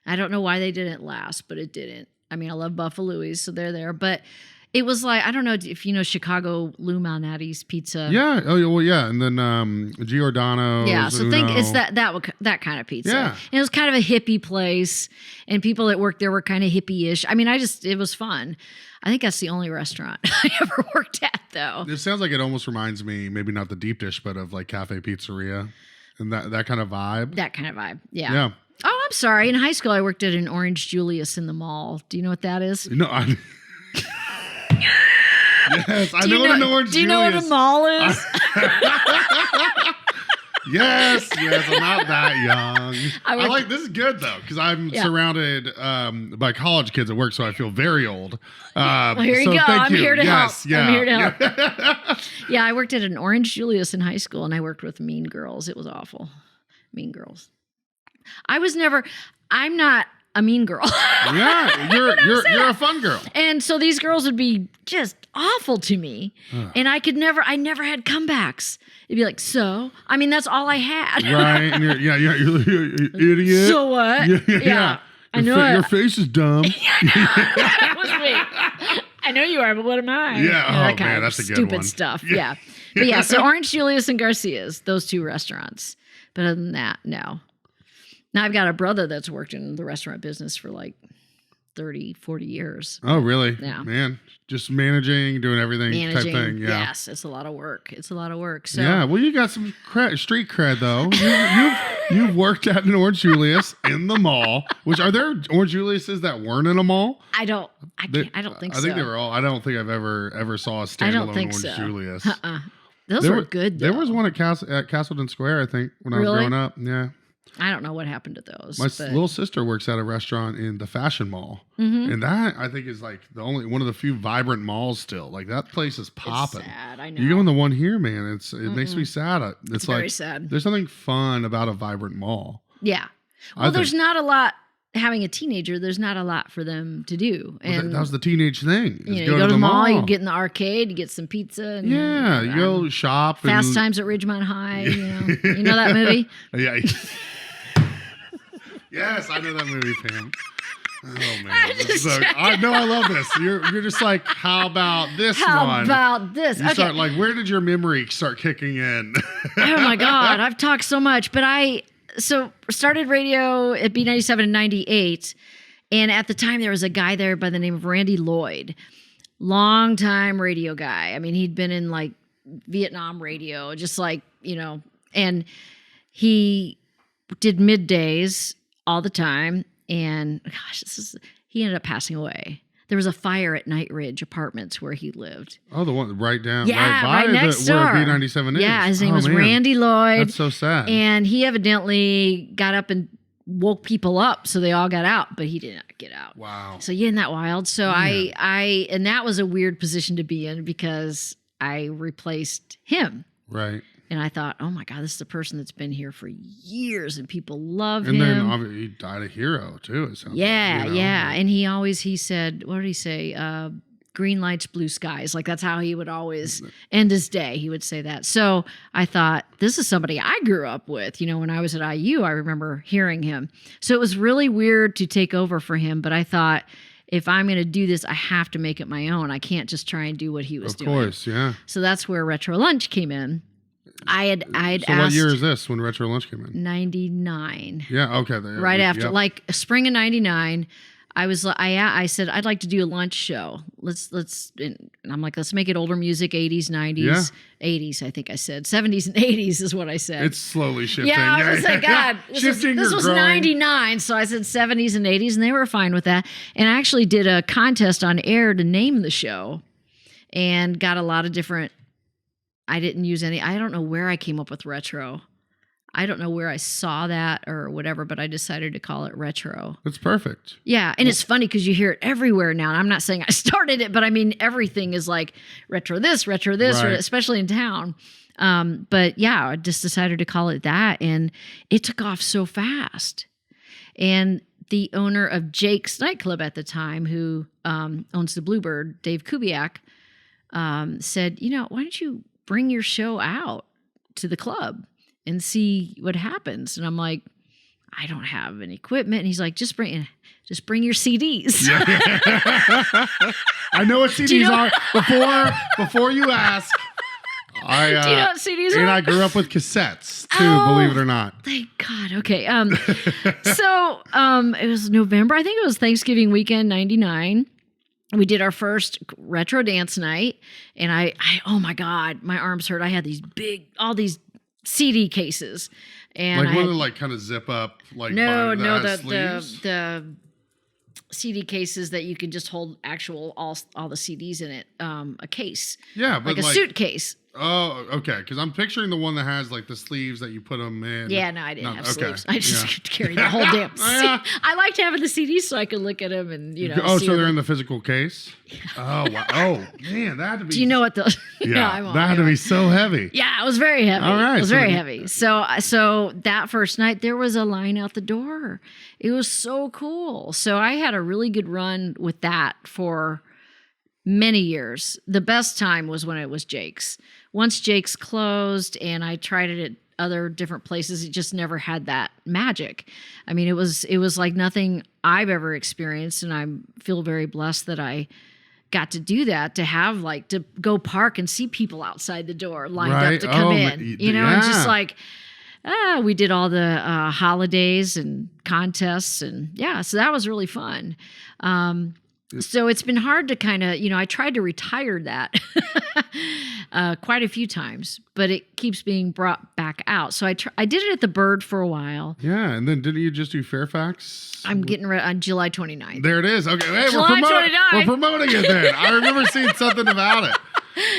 I don't know why they didn't last, but it didn't. I mean, I love Buffalo's, so they're there. But it was like, I don't know if you know Chicago Lou Malnati's Pizza. Yeah. Oh, well, yeah. And then Giordano's. Yeah, so think it's that kind of pizza. Yeah. And it was kind of a hippie place, and people that worked there were kind of hippie-ish. I mean, it was fun. I think that's the only restaurant I ever worked at, though. It sounds like it almost reminds me, maybe not the deep dish, but of like Cafe Pizzeria and that kind of vibe. That kind of vibe, yeah. Yeah. Oh, I'm sorry. In high school, I worked at an Orange Julius in the mall. Do you know what that is? No, yes, I know what an Orange Julius. Do you know what a mall is? Yes, I'm not that young. I like this is good though because I'm surrounded by college kids at work, so I feel very old. Well, here you go. I'm here to help. Yeah. I'm here to help. Yeah, I worked at an Orange Julius in high school, and I worked with mean girls. It was awful. Mean girls. I'm not a mean girl. Yeah, you're a fun girl. And so these girls would be just awful to me. And I never had comebacks. It'd be like, so? I mean, that's all I had. Right. And you're idiot. So what? Yeah. I know your face is dumb. That was me. I know you are, but what am I? Yeah. That kind of that's a good stupid one. stuff. Yeah. But yeah, so Orange Julius and Garcia's, those two restaurants. But other than that, no. Now I've got a brother that's worked in the restaurant business for like 30, 40 years. Oh, really? Yeah. Man, just managing, doing everything type thing. Yeah. Yes, it's a lot of work. So yeah, well, you got some street cred though. You've worked at an Orange Julius in the mall. Which are there Orange Juliuses that weren't in a mall? I don't think so. I think they were all. I don't think I've ever saw a standalone Orange Julius. Those were good. Though. There was one at Castleton Square, I think, when I was growing up. Yeah. I don't know what happened to those. My little sister works at a restaurant in the Fashion Mall, and that I think is like one of the few vibrant malls still. Like that place is popping. It's sad, I know. You go in the one here, man. It makes me sad. It's very sad. There's something fun about a vibrant mall. Yeah. Well, there's not a lot. Having a teenager, there's not a lot for them to do. And that was the teenage thing. You go to the mall, you get in the arcade, you get some pizza. And, you go shop. Fast Times at Ridgemont High. You know that movie? Yeah. Yes, I know that movie, Pam. Oh man, I love this. You're just like, how about this one? How about this? You start like, where did your memory start kicking in? Oh my God, I've talked so much, but I started radio at B97 in '98, and at the time there was a guy there by the name of Randy Lloyd, long time radio guy. I mean, he'd been in like Vietnam radio, just like and he did middays all the time, and gosh, he ended up passing away. There was a fire at Night Ridge Apartments where he lived. Oh, the one right next door. Where B97 is. Yeah, his name was Randy Lloyd. That's so sad. And he evidently got up and woke people up, so they all got out, but he did not get out. Wow. So isn't that wild? So and that was a weird position to be in because I replaced him. Right. And I thought, oh my God, this is a person that's been here for years and people love him. And then obviously he died a hero too, it sounds like. Yeah. And he said, what did he say? Green lights, blue skies. Like that's how he would always end his day. He would say that. So I thought, this is somebody I grew up with. When I was at IU, I remember hearing him. So it was really weird to take over for him. But I thought, if I'm going to do this, I have to make it my own. I can't just try and do what he was doing. Of course, yeah. So that's where Retro Lunch came in. I had So asked. what year is this when Retro Lunch came in? 99. Yeah, okay. Right after, like spring of 99, I said, I'd like to do a lunch show. And I'm like, let's make it older music, 80s, 90s, 80s, I think I said. 70s and 80s is what I said. It's slowly shifting. Yeah, I was like, God, this was growing. 99. So I said 70s and 80s, and they were fine with that. And I actually did a contest on air to name the show and got a lot of different. I didn't use any. I don't know where I came up with retro. I don't know where I saw that or whatever, but I decided to call it retro. That's perfect. Yeah, and it's funny because you hear it everywhere now. And I'm not saying I started it, but I mean, everything is like retro this, right. Or especially in town. But yeah, I just decided to call it that, and it took off so fast. And the owner of Jake's nightclub at the time, who owns the Bluebird, Dave Kubiak, said, why don't you bring your show out to the club? and see what happens. And I'm like, I don't have any equipment. And he's like, just bring your CDs. Yeah. I know what CDs are. Before you ask, Do you know what CDs are? And I grew up with cassettes too, believe it or not. Thank God. Okay. So it was November. I think it was Thanksgiving weekend, 99. We did our first retro dance night, and I oh my God, my arms hurt. I had all these CD cases, and like one of the like kind of zip up like the CD cases that you can just hold all the CDs in it, a case, but like a suitcase. Oh, okay. Because I'm picturing the one that has like the sleeves that you put them in. Yeah, no, I didn't have sleeves. I just carried the whole damn. I liked having the CDs so I could look at them and Oh, so they're in the physical case. Oh wow. Oh man, that had to be. Do you know what those? Yeah, that had to be so heavy. Yeah, it was very heavy. All right, it was very heavy. So that first night there was a line out the door. It was so cool. So I had a really good run with that for many years. The best time was when it was Jake's. Once Jake's closed and I tried it at other different places, it just never had that magic. I mean, it was like nothing I've ever experienced, and I feel very blessed that I got to do that, to have like to go park and see people outside the door lined up to come in, and just like we did all the holidays and contests, and so that was really fun. So it's been hard to kind of, I tried to retire that quite a few times, but it keeps being brought back out. So I did it at the Bird for a while. Yeah, and then didn't you just do Fairfax? I'm getting ready on July 29th. There it is. Okay, hey, July 29th. We're promoting it then. I remember seeing something about it.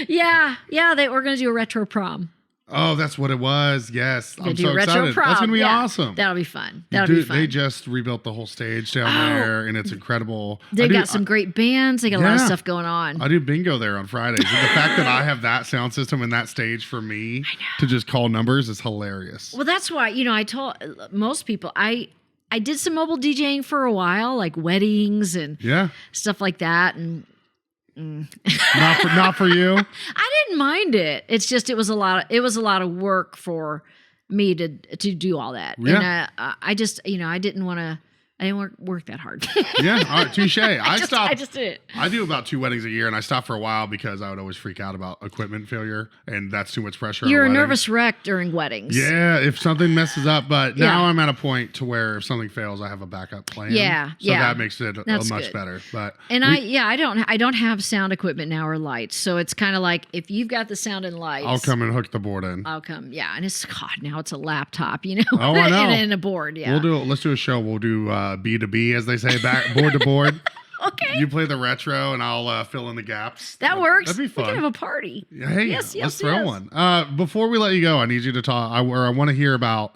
Yeah, we're going to do a Retro Prom. Oh, that's what it was. Yes. I'm so excited. Prom. That's going to be awesome. That'll be fun. Be fun. They just rebuilt the whole stage down there, and it's incredible. They got some great bands. They got a lot of stuff going on. I do bingo there on Fridays. And the fact that I have that sound system and that stage for me to just call numbers is hilarious. Well, that's why, I told most people, I did some mobile DJing for a while, like weddings and stuff like that. And not for you. I didn't mind it. It's just it was a lot of work for me to do all that. Yeah. And I just I didn't work that hard. Yeah, all right, touche. I just did it. I do about 2 weddings a year, and I stopped for a while because I would always freak out about equipment failure, and that's too much pressure. You're on a wedding. nervous wreck during weddings. Yeah, if something messes up, but now I'm at a point to where if something fails, I have a backup plan. Yeah, so that makes it much good. better. But I don't have sound equipment now or lights, so it's kind of like if you've got the sound and lights, I'll come and hook the board in. I'll come, and it's now it's a laptop, Oh, I know. and a board, Let's do a show. We'll do B2B, as they say, board to board. Okay. You play the retro, and I'll fill in the gaps. That works. That'd be fun. We can have a party. Hey, let's throw one. Before we let you go, I need you to talk. I want to hear about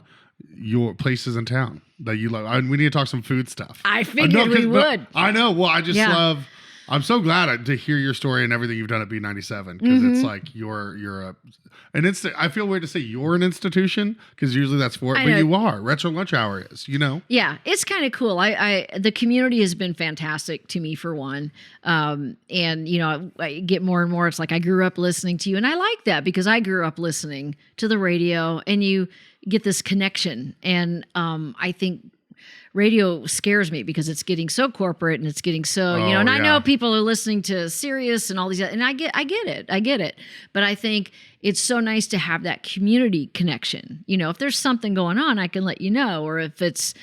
your places in town that you love. We need to talk some food stuff. I figured we would. I know. Well, I just love. I'm so glad to hear your story and everything you've done at B97, because it's like you're I feel weird to say you're an institution, because usually that's for it, but you are. Retro Lunch Hour is, Yeah, it's kind of cool. The community has been fantastic to me, for one. And I get more and more. It's like I grew up listening to you, and I like that because I grew up listening to the radio, and you get this connection. And I think radio scares me because it's getting so corporate and it's getting so, and I know people are listening to Sirius and all these, and I get it. But I think it's so nice to have that community connection. If there's something going on, I can let you know, or if it's,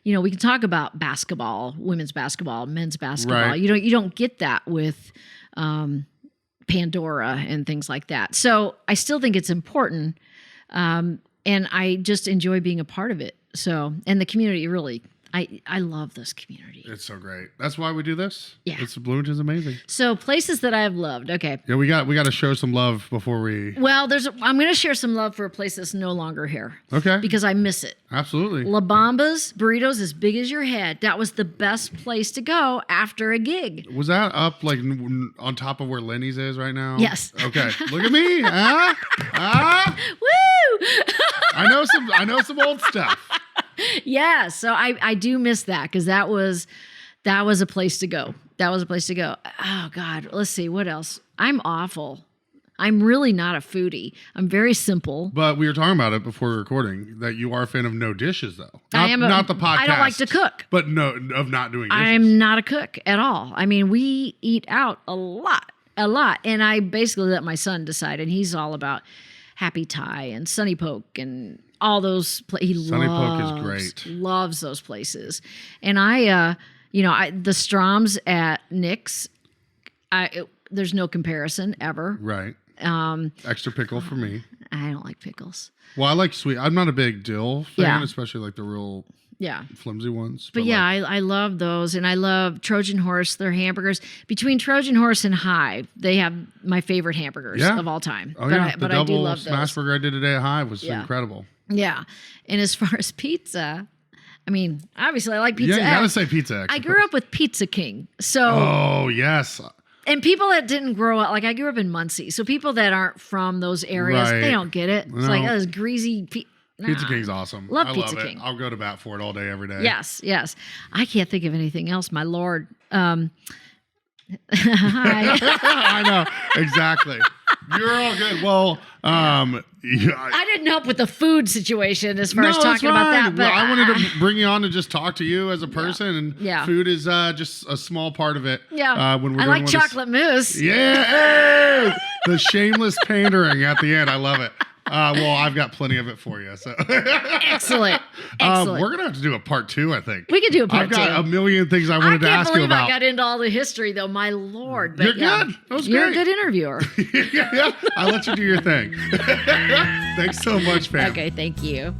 we can talk about basketball, women's basketball, men's basketball. Right. You don't get that with Pandora and things like that. So I still think it's important. And I just enjoy being a part of it. So, and the community really, I love this community. It's so great. That's why we do this. Yeah. Bloomington's amazing. So places that I have loved. Okay. Yeah, we got to show some love before we. Well, I'm going to share some love for a place that's no longer here. Okay. Because I miss it. Absolutely. La Bamba's burritos as big as your head. That was the best place to go after a gig. Was that up like on top of where Lenny's is right now? Yes. Okay. Look at me. Woo! I know some old stuff. Yeah, so I do miss that, because that was a place to go. Oh God, let's see what else. I'm awful. I'm really not a foodie. I'm very simple. But we were talking about it before recording that you are a fan of No Dishes, though. Not the podcast. I don't like to cook. But of not doing dishes. I'm not a cook at all. I mean, we eat out a lot. And I basically let my son decide, and he's all about Happy Thai and Sunny Poke and all those. Sunny Poke is great. Loves those places. And the Stroms at Nick's, there's no comparison ever. Right. Extra pickle for me. I don't like pickles. Well, I like sweet. I'm not a big dill fan, especially like the real flimsy ones. But I love those. And I love Trojan Horse, their hamburgers. Between Trojan Horse and Hive, they have my favorite hamburgers of all time. Oh, but I do love those. The double smash burger I did today at Hive was incredible. Yeah. And as far as pizza, I mean, obviously I like Pizza X. Yeah, you gotta say Pizza X. I grew up with Pizza King. So. Oh, yes. And people that didn't grow up, like I grew up in Muncie, so people that aren't from those areas, they don't get it. It's like, this greasy Pizza King's awesome. Love Pizza King. I'll go to bat for it all day, every day. Yes. I can't think of anything else, my Lord. Hi. I know, exactly. You're all good. Well, I didn't help with the food situation as far as talking about that. But I wanted to bring you on to just talk to you as a person, and food is just a small part of it. Yeah, when we're I like chocolate mousse. Yeah, hey! The shameless pandering at the end. I love it. Well, I've got plenty of it for you. So Excellent. We're gonna have to do a part 2, I think. We could do a part 2. I've got a million things I wanted to ask you about. I got into all the history, though. My Lord, but you're good. That was you're great. a good interviewer. Yeah, I'll let you do your thing. Thanks so much, Pam. Okay, thank you.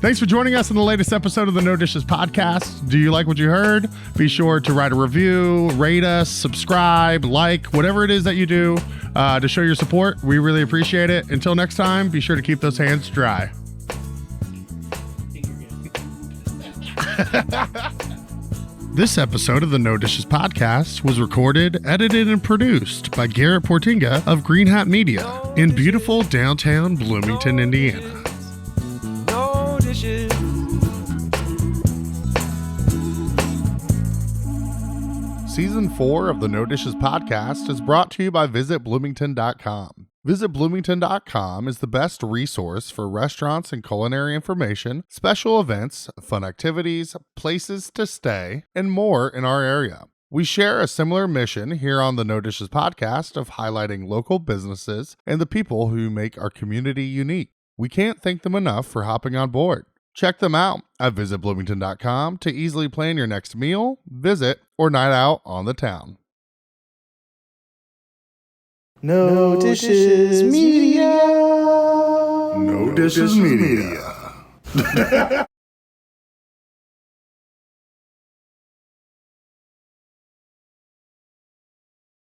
Thanks for joining us in the latest episode of the No Dishes Podcast. Do you like what you heard? Be sure to write a review, rate us, subscribe, like, whatever it is that you do to show your support. We really appreciate it. Until next time, be sure to keep those hands dry. This episode of the No Dishes Podcast was recorded, edited, and produced by Garrett Portinga of Green Hat Media in beautiful downtown Bloomington, Indiana. Season 4 of the No Dishes Podcast is brought to you by VisitBloomington.com. VisitBloomington.com is the best resource for restaurants and culinary information, special events, fun activities, places to stay, and more in our area. We share a similar mission here on the No Dishes Podcast of highlighting local businesses and the people who make our community unique. We can't thank them enough for hopping on board. Check them out at visitbloomington.com to easily plan your next meal, visit, or night out on the town. No Dishes Media. No Dishes Media.